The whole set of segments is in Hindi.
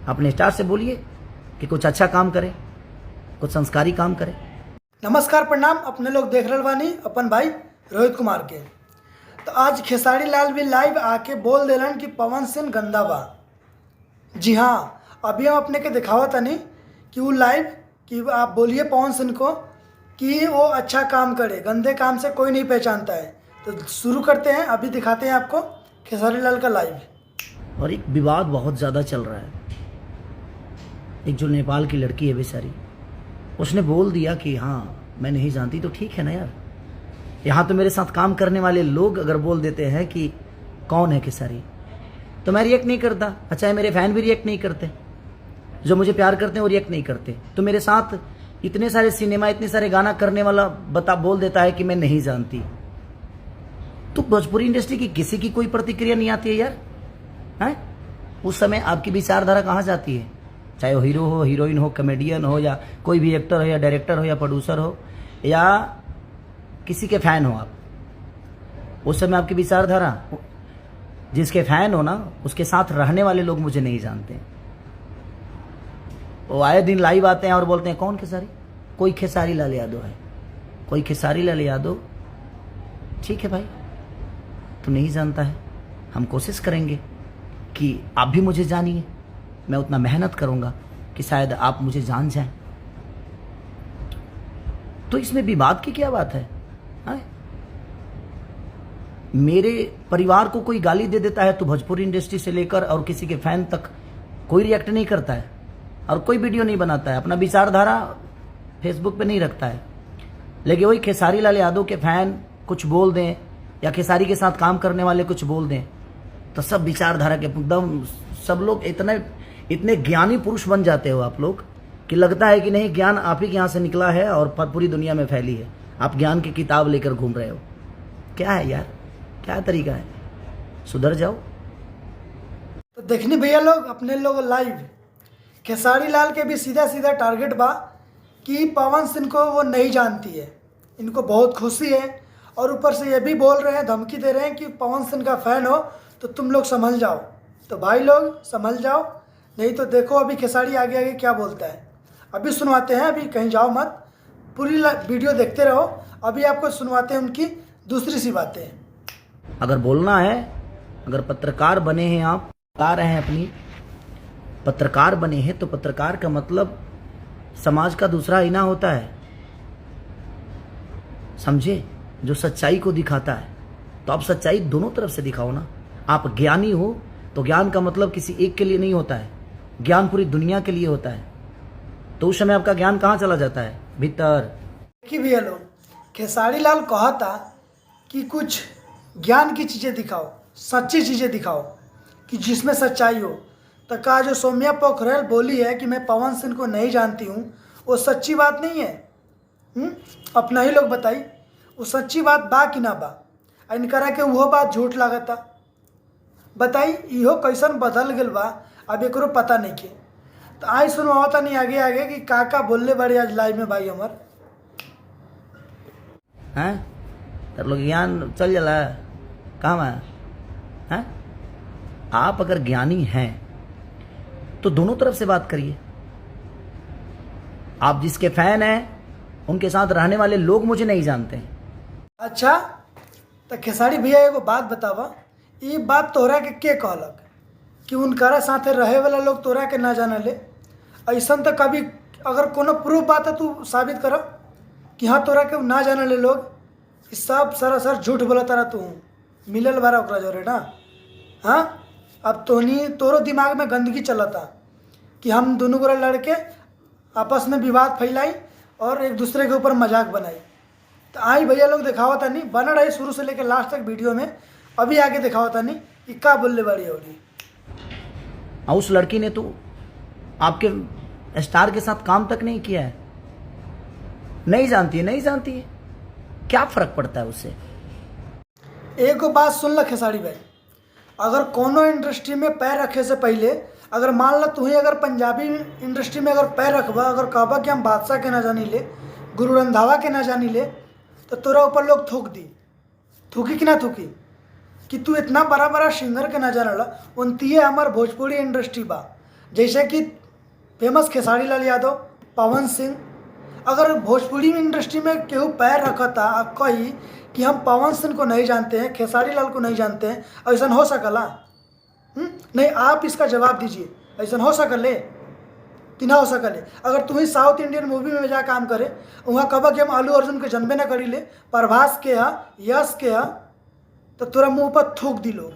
अपने स्टार से बोलिए कि कुछ अच्छा काम करे, कुछ संस्कारी काम करे। नमस्कार प्रणाम। अपने लोग देख रहे बानी अपन भाई रोहित कुमार के। तो आज खेसारी लाल भी लाइव आके बोल देलन कि पवन सिंह गंदा बा। जी हाँ, अभी हम अपने के दिखावा तनी कि वो लाइव कि आप बोलिए पवन सिंह को कि वो अच्छा काम करे, गंदे काम से कोई नहीं पहचानता है। तो शुरू करते हैं, अभी दिखाते हैं आपको खेसारी लाल का लाइव। और एक विवाद बहुत ज़्यादा चल रहा है। एक जो नेपाल की लड़की है बेचारी, उसने बोल दिया कि हाँ मैं नहीं जानती, तो ठीक है ना यार। यहाँ तो मेरे साथ काम करने वाले लोग अगर बोल देते हैं कि कौन है खेसारी, तो मैं रिएक्ट नहीं करता। अच्छा है, मेरे फैन भी रिएक्ट नहीं करते, जो मुझे प्यार करते हैं वो रिएक्ट नहीं करते। तो मेरे साथ इतने सारे सिनेमा, इतने सारे गाना करने वाला बोल देता है कि मैं नहीं जानती, तो भोजपुरी इंडस्ट्री की किसी की कोई प्रतिक्रिया नहीं आती है यार। हैं? उस समय आपकी विचारधारा कहाँ जाती है? चाहे वो हीरो हो, हीरोइन हो, कॉमेडियन हो, या कोई भी एक्टर हो, या डायरेक्टर हो, या प्रोड्यूसर हो, या किसी के फैन हो आप, उस समय आपकी विचारधारा, जिसके फैन हो ना, उसके साथ रहने वाले लोग मुझे नहीं जानते। वो आए दिन लाइव आते हैं और बोलते हैं कौन खेसारी, कोई खेसारी लाल यादव है, कोई खेसारी लाल यादव। ठीक है भाई, तो नहीं जानता है, हम कोशिश करेंगे कि आप भी मुझे जानिए। मैं उतना मेहनत करूंगा कि शायद आप मुझे जान जाएं। तो इसमें विवाद की क्या बात है? मेरे परिवार को कोई गाली दे देता है तो भोजपुरी इंडस्ट्री से लेकर और किसी के फैन तक कोई रिएक्ट नहीं करता है और कोई वीडियो नहीं बनाता है, अपना विचारधारा फेसबुक पे नहीं रखता है। लेकिन वही खेसारी लाल यादव के फैन कुछ बोल दें या खेसारी के साथ काम करने वाले कुछ बोल दें, तो सब विचारधारा के एकदम सब लोग इतने ज्ञानी पुरुष बन जाते हो आप लोग कि लगता है कि नहीं, ज्ञान आप ही के यहाँ से निकला है और पूरी दुनिया में फैली है। आप ज्ञान की किताब लेकर घूम रहे हो। क्या है यार, क्या तरीका है? सुधर जाओ। तो देखनी भैया लोग, अपने लोग लाइव खेसारी लाल के भी सीधा सीधा टारगेट बा कि पवन सिंह को वो नहीं जानती है, इनको बहुत खुशी है। और ऊपर से ये भी बोल रहे हैं, धमकी दे रहे हैं कि पवन सिंह का फैन हो तो तुम लोग संभल जाओ। तो भाई लोग संभल जाओ, नहीं तो देखो अभी खेसारी आगे आगे क्या बोलता है। अभी सुनवाते हैं, अभी कहीं जाओ मत, पूरी वीडियो देखते रहो। अभी आपको सुनवाते हैं उनकी दूसरी सी बातें। अगर बोलना है, अगर पत्रकार बने हैं, आप बता रहे हैं अपनी पत्रकार बने हैं, तो पत्रकार का मतलब समाज का दूसरा आईना होता है, समझे? जो सच्चाई को दिखाता है। तो आप सच्चाई दोनों तरफ से दिखाओ ना। आप ज्ञानी हो तो ज्ञान का मतलब किसी एक के लिए नहीं होता है, ज्ञान पूरी दुनिया के लिए होता है। तो उस समय आपका ज्ञान कहाँ चला जाता है? भीतर। देखिए भैया लोग, खेसारी लाल कहा था कि कुछ ज्ञान की चीज़ें दिखाओ, सच्ची चीज़ें दिखाओ कि जिसमें सच्चाई हो। तो कहा जो सौम्या पोखरेल बोली है कि मैं पवन सिंह को नहीं जानती हूँ, वो सच्ची बात नहीं है। अपना ही लोग बताई, वो सच्ची बात बा कि ना बा? इनकरा के वो बात झूठ लागता। बताई इहो कैसन बदल गल बा, अब एकरो पता नहीं के। तो आई सुनवाता नहीं आगे आगे कि का बोलले बड़े आज लाइव में भाई हमार हैं, तर लोग ज्ञान चल जाला कहाँ है? आप अगर ज्ञानी हैं तो दोनों तरफ से बात करिए। आप जिसके फैन हैं उनके साथ रहने वाले लोग मुझे नहीं जानते हैं। अच्छा, तो खेसारी भैया एगो बात बतावा, ये बात तोहरा के कहलक कि उनकरा साथे रहे वाला लोग तोरा के ना जाने ले? ऐसा तो कभी अगर कोनो प्रूफ बात है तू साबित करो कि हाँ तोरा के ना जाने ले लोग। इस सब सरासर झूठ बोला तारा तू, मिलल बारा ओकरा जोरे ना। हाँ, अब तोरो दिमाग में गंदगी चलता कि हम दोनों गोरा लड़के आपस में विवाद फैलाई और एक दूसरे के ऊपर मजाक बनाई। तो आई भैया लोग दिखावा था नहीं, बना रही शुरू से लेकर लास्ट तक वीडियो में। अभी आगे दिखावा था नहीं कि क्या बोलने वाली होगी। उस लड़की ने तो आपके स्टार के साथ काम तक नहीं किया है, नहीं जानती है, नहीं जानती है, क्या फर्क पड़ता है उससे? एक बात सुन ल खेसारी भाई, अगर कोनो इंडस्ट्री में पैर रखे से पहले, अगर मान लो तू ही अगर पंजाबी इंडस्ट्री में अगर पैर रखबा, अगर कहबा कि हम बादशाह के ना जानी ले, गुरु रंधावा के ना जानी ले, तो तोरा ऊपर लोग थूक दी। थूकी कि ना थूकी कि तू इतना बड़ा बड़ा सिंगर के ना जानला। उनतीये हमार भोजपुरी इंडस्ट्री बा, जैसे कि फेमस खेसारी लाल यादव, पवन सिंह। अगर भोजपुरी इंडस्ट्री में केहू पैर रखा था कही कि हम पवन सिंह को नहीं जानते हैं, खेसारी लाल को नहीं जानते हैं, ऐसा हो सकला? नहीं, आप इसका जवाब दीजिए, ऐसा हो सकले कि ना हो सकले? अगर तुम्हें साउथ इंडियन मूवी में जा काम करे, वहाँ कब कि हम अल्लू अर्जुन के जन्मे ना करी ले, प्रभास के हा, यश के हा, तो तोरा मुंह पर थूक दी लोग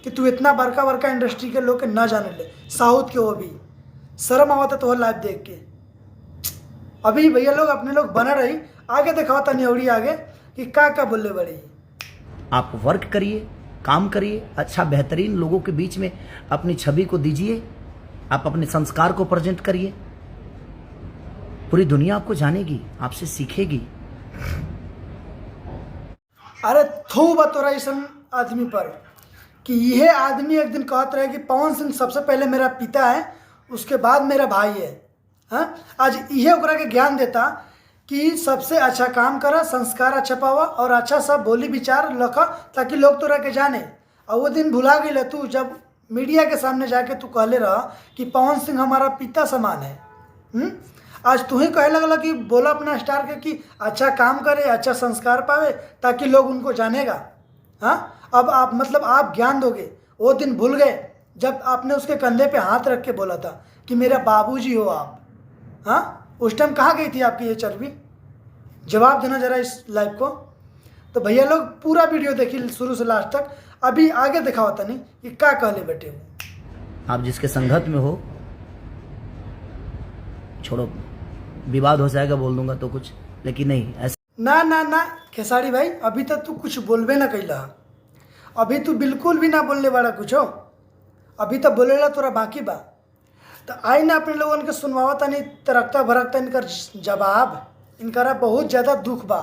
कि तू इतना बड़का बड़का इंडस्ट्री के लोग के ना जाने ले, साउथ के। वो भी शर्म आवता तो लाइव देख के। अभी भैया लोग अपने लोग बना रही, आगे दिखाओ तनी अवड़ी आगे कि क्या बोलने बड़ी। आप वर्क करिए, काम करिए, अच्छा बेहतरीन लोगों के बीच में अपनी छवि को दीजिए, आप अपने संस्कार को प्रेजेंट करिए, पूरी दुनिया आपको जानेगी, आपसे सीखेगी। अरे थू बतोरा इस आदमी पर कि यह आदमी एक दिन कहते रहे कि पवन सिंह सबसे पहले मेरा पिता है, उसके बाद मेरा भाई है। हाँ, आज यह ओकरा के ज्ञान देता कि सबसे अच्छा काम करा, संस्कार अच्छा पावा और अच्छा सब बोली विचार लखा, ताकि लोग तोरा के जाने। और वो दिन भुला गई तू जब मीडिया के सामने जाके तू कहले रहा कि पवन सिंह हमारा पिता समान है। आज तू ही कहे लगला कि बोला अपना स्टार के कि अच्छा काम करे, अच्छा संस्कार पावे, ताकि लोग उनको जानेगा। हाँ, अब आप मतलब आप ज्ञान दोगे। वो दिन भूल गए जब आपने उसके कंधे पे हाथ रख के बोला था कि मेरा बाबूजी हो आप। हाँ, उस टाइम कहाँ गई थी आपकी ये चर्बी? जवाब देना जरा इस लाइव को। तो भैया लोग पूरा वीडियो देखिए शुरू से लास्ट तक। अभी आगे दिखाओ तनी कि क्या कहले बेटे हो। आप जिसके संगत में हो, छोड़ो, विवाद हो जाएगा बोल दूंगा तो कुछ, लेकिन नहीं ऐसा ना ना ना खेसारी भाई, अभी तक तू कुछ बोलबे ना कैला। अभी तू बिल्कुल भी ना बोलने वाला कुछ हो, अभी तक बोलेला तोरा बाकी बा। तो आई ना अपने लोगन के सुनवावा तनी तरकता भरकता इनकर जवाब, इनकरा बहुत ज़्यादा दुख बा।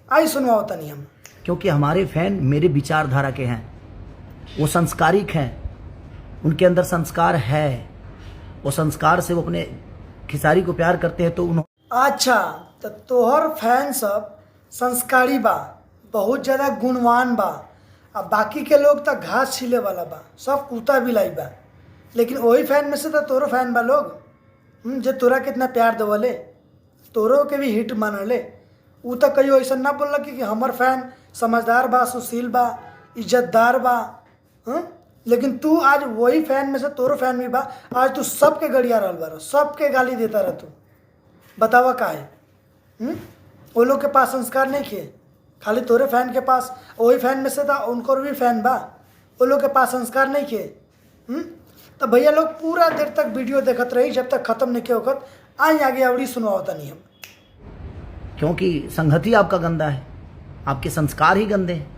आई सुनवाओ तनी हम। क्योंकि हमारे फैन मेरे विचारधारा के हैं, वो संस्कारिक हैं, उनके अंदर संस्कार है, वो संस्कार से वो अपने खिसारी को प्यार करते हैं। तो अच्छा, तो तोहर फैन सब संस्कारी बा, बहुत ज़्यादा गुणवान बा, अब बाकी के लोग तो घास छीले वाला बा, सब कुत्ता बिलाई बा। लेकिन वही फैन में से तो तोरो फैन बा लोग जो तोरा कितना प्यार देवले, तोरो के भी हिट मानले। उ तो कहियो ऐसा ना बोल कि हमर फैन समझदार बा, सुशील बा, इज्जतदार बा। लेकिन तू आज वही फैन में से तोरो फैन भी बा, आज तू सबके गड़िया रहल बा, सबके गाली देता रह। तू बतावा का है? वो लोग के पास संस्कार नहीं किए, खाली तोरे फैन के पास, वही फैन में से था उनको भी फैन बा, वो लोग के पास संस्कार नहीं किए। तो भैया लोग पूरा देर तक वीडियो देखत रही, जब तक खत्म नहीं किया वक्त। आई आगे अवड़ी सुनवाता नहीं हम, क्योंकि संगति आपका गंदा है, आपके संस्कार ही गंदे हैं।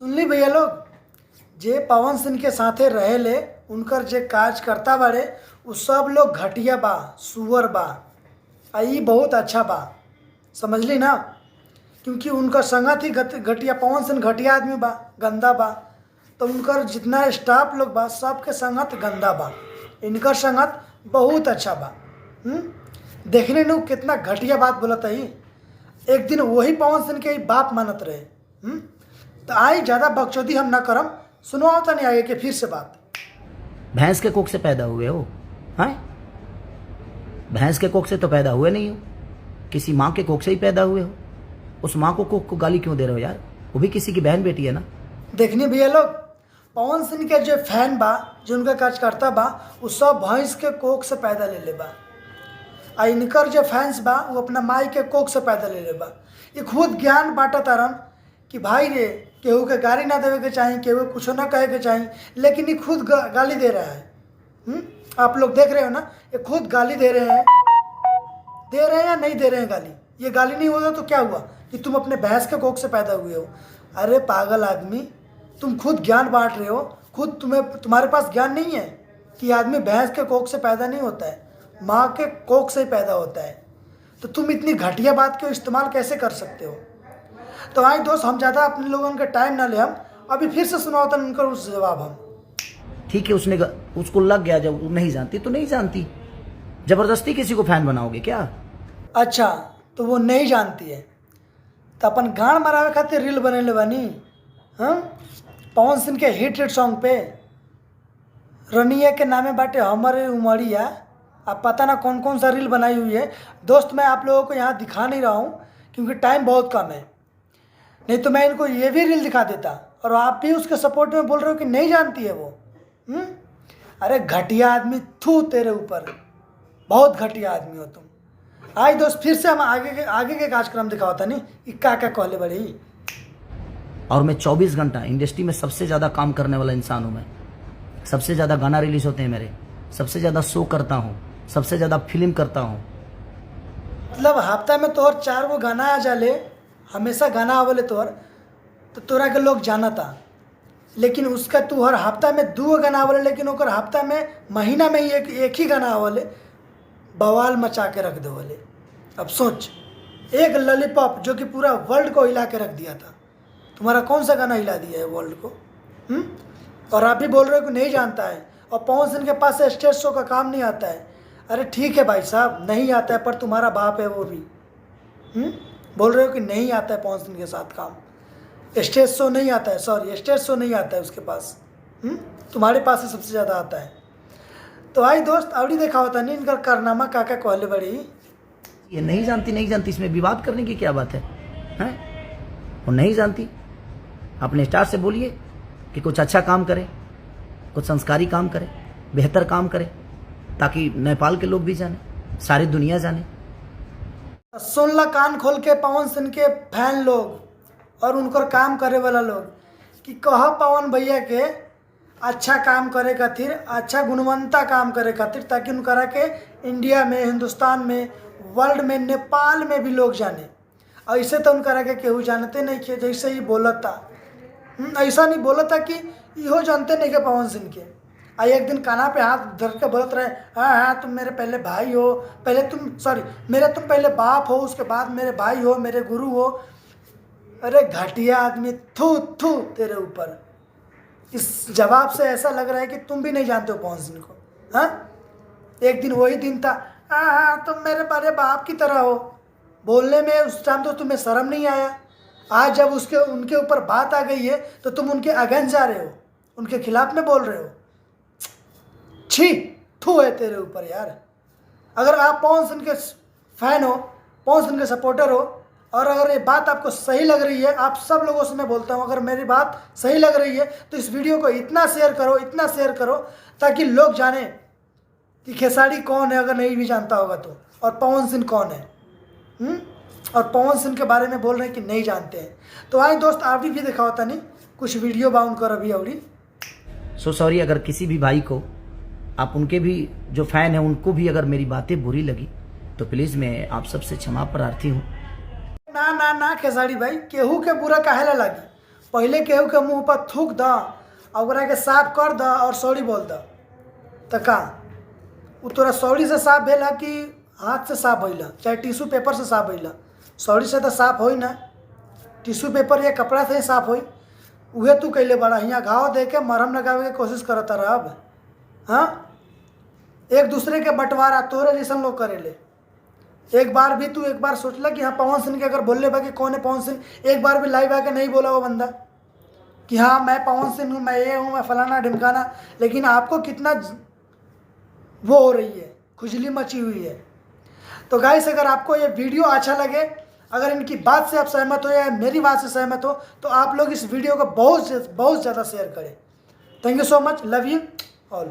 सुन ली भैया लोग, जे पवन सिंह के साथे रहे ले, उनकर जे काज करता बारे, उ सब लोग घटिया बा, सुअर बा। आई बहुत अच्छा बा, समझ ली ना? क्योंकि उनका संगत ही घटिया, पवन सिंह घटिया आदमी बा, गंदा बा। तो उनकर जितना स्टाफ लोग बा, सबके संगत गंदा बा, इनकर संगत बहुत अच्छा बा। देखने नु कितना घटिया बात बोलत है। एक दिन वही पवन सिंह के ही बाप मानत रहे। तो आई ज़्यादा बकचोदी हम ना करम, सुनवाओ तो नहीं आगे के फिर से बात। भैंस के कोख से पैदा हुए हो? हैं? भैंस के कोख से तो पैदा हुए नहीं हो, किसी माँ के कोख से ही पैदा हुए हो। उस माँ को कोख को गाली क्यों दे रहे हो यार? वो भी किसी की बहन बेटी है ना। देखनी भैया लोग, पवन सिंह के जो फैन बा, जो उनका कार्यकर्ता बा, वो सब भैंस के कोख से पैदा ले बा। आ इनकर जो फैंस बा, वो अपना माई के कोख से पैदा ले बा। ये खुद ज्ञान बांटा तारन कि भाई रे, केहू के गाली ना देवे के चाहिए, केहू कुछ ना कहे के चाहिए, लेकिन ये खुद गाली दे रहा है। आप लोग देख रहे हो ना, ये खुद गाली दे रहे हैं या नहीं दे रहे हैं गाली? ये गाली नहीं होता तो क्या हुआ कि तुम अपने भैंस के कोख से पैदा हुए हो? अरे पागल आदमी, तुम खुद ज्ञान बांट रहे हो, खुद तुम्हारे पास ज्ञान नहीं है कि आदमी भैंस के कोख से पैदा नहीं होता है, माँ के कोख से ही पैदा होता है। तो तुम इतनी घटिया बात को इस्तेमाल कैसे कर सकते हो? तो आई दोस्त, हम ज़्यादा अपने लोगों का टाइम ना ले, हम अभी फिर से सुनाओ था उनका उस जवाब हम। ठीक है, उसको लग गया, जब वो नहीं जानती तो नहीं जानती, जबरदस्ती किसी को फैन बनाओगे क्या? अच्छा, तो वो नहीं जानती है तो अपन गान मरावे खातिर रील बनेले बानी। हाँ, पवन सिंह के हिट सॉन्ग पे। रनिया के नामे बाटे हमारे उमरिया। अब पता ना कौन कौन सा रील बनाई हुई है दोस्त, मैं आप लोगों को यहाँ दिखा नहीं रहा हूँ क्योंकि टाइम बहुत कम है, नहीं तो मैं इनको ये भी रील दिखा देता। और आप भी उसके सपोर्ट में बोल रहे हो कि नहीं जानती है वो। अरे घटिया आदमी, थू तेरे ऊपर, बहुत घटिया आदमी हो तुम। आज दोस्त फिर से हम आगे के कार्यक्रम दिखाओ था नहीं इक्का क्या कहले बड़ी। और मैं 24 घंटा इंडस्ट्री में सबसे ज़्यादा काम करने वाला इंसान हूँ। मैं सबसे ज़्यादा गाना रिलीज होते हैं मेरे, सबसे ज़्यादा शो करता हूँ, सबसे ज़्यादा फिल्म करता हूँ। मतलब हफ्ता में तोहर 4 गो गाना आ जाले, हमेशा गाना आवले तोहर, तो तोरा के लोग जाना था। लेकिन उसका तू हर हफ्ता में 2 गो गाना आवले, लेकिन ओकर हफ्ता में महीना में ही एक ही गाना आवले, बवाल मचा के रख दे बोले। अब सोच, एक लॉलीपॉप जो कि पूरा वर्ल्ड को हिला के रख दिया था, तुम्हारा कौन सा गाना हिला दिया है वर्ल्ड को? और आप भी बोल रहे हो कि नहीं जानता है, और पवन सिंह के पास स्टेज शो का काम नहीं आता है। अरे ठीक है भाई साहब, नहीं आता है, पर तुम्हारा बाप है वो भी। बोल रहे हो कि नहीं आता है पवन सिंह के साथ काम, स्टेज शो नहीं आता है, सॉरी स्टेज शो नहीं आता है उसके पास। तुम्हारे पास ही सबसे ज़्यादा आता है। तो आई दोस्त अवड़ी देखा होता नहीं इनका कारनामा काका कहले बड़ी। ये नहीं जानती, इसमें विवाद करने की क्या बात है? हैं? वो नहीं जानती, अपने स्टार से बोलिए कि कुछ अच्छा काम करे, कुछ संस्कारी काम करे, बेहतर काम करे, ताकि नेपाल के लोग भी जाने, सारी दुनिया जाने। सुन ला कान खोल के पवन सिंह के फैन लोग और उनकर काम करे वाला लोग कि कह पवन भैया के अच्छा काम करे खातिर, अच्छा गुणवत्ता काम करे खातिर, ताकि उनकरा के इंडिया में, हिंदुस्तान में, वर्ल्ड में, नेपाल में भी लोग जाने। ऐसे तो उनकरा के केहू जानते नहीं थे, जैसे ही बोलता ऐसा नहीं बोलता कि इहो जानते नहीं के पवन सिंह के। आई एक दिन काना पे हाथ धर के बोलत रहे, हाँ तुम मेरे पहले भाई हो, तुम पहले बाप हो, उसके बाद मेरे भाई हो, मेरे गुरु हो। अरे घटिया आदमी, थू थू तेरे ऊपर। इस जवाब से ऐसा लग रहा है कि तुम भी नहीं जानते हो पवन सिंह को। हाँ, एक दिन वही दिन था, हाँ तुम मेरे बड़े बाप की तरह हो। बोलने में उस टाइम तो तुम्हें शर्म नहीं आया। आज जब उनके ऊपर बात आ गई है तो तुम उनके अगेंस्ट जा रहे हो, उनके खिलाफ में बोल रहे हो। छी, थू है तेरे ऊपर यार। अगर आप पवन सिंह के फैन हो, पवन सिंह के सपोर्टर हो, और अगर ये बात आपको सही लग रही है, आप सब लोगों से मैं बोलता हूँ, अगर मेरी बात सही लग रही है तो इस वीडियो को इतना शेयर करो ताकि लोग जाने कि खेसारी कौन है, अगर नहीं भी जानता होगा तो, और पवन सिंह कौन है। और पवन सिंह के बारे में बोल रहे हैं कि नहीं जानते हैं। तो आए दोस्त आप भी देखा होता नहीं कुछ वीडियो बाउंड कर अभी अवड़ी। सो सॉरी, अगर किसी भी भाई को, आप उनके भी जो फैन हैं उनको भी अगर मेरी बातें बुरी लगी तो प्लीज़ मैं आप सबसे क्षमा प्रार्थी हूँ। ना ना ना खेसारी भाई, केहू के बुरा काहेला लगी? पहले केहू के मुंह पर थूक द, ओकरा के साफ कर द और सॉरी बोल द। तो का वो तोरा सॉरी से साफ भेला कि हाथ से साफ भइला, चाहे टिश्यू पेपर से साफ भइला? सॉरी से तो साफ होई ना, टिश्यू पेपर या कपड़ा से ही साफ होई। उहे तू कैले बड़ा यहाँ घाव दे के मरहम लगावे के कोशिश करता रहा। अब हाँ, एक दूसरे के बंटवारा तोरे जैसन लोग करेले। एक बार सोचला कि हाँ पवन सिंह के अगर बोलले बा कि कौन है पवन सिंह, एक बार भी लाइव आके नहीं बोला वो बंदा कि हाँ मैं पवन सिंह हूँ, मैं ये हूँ, मैं फलाना ढिमकाना। लेकिन आपको कितना वो हो रही है, खुजली मची हुई है। तो गाइस अगर आपको ये वीडियो अच्छा लगे, अगर इनकी बात से आप सहमत हो या मेरी बात से सहमत हो, तो आप लोग इस वीडियो को बहुत ज़्यादा शेयर करें। Thank you so much, love you all.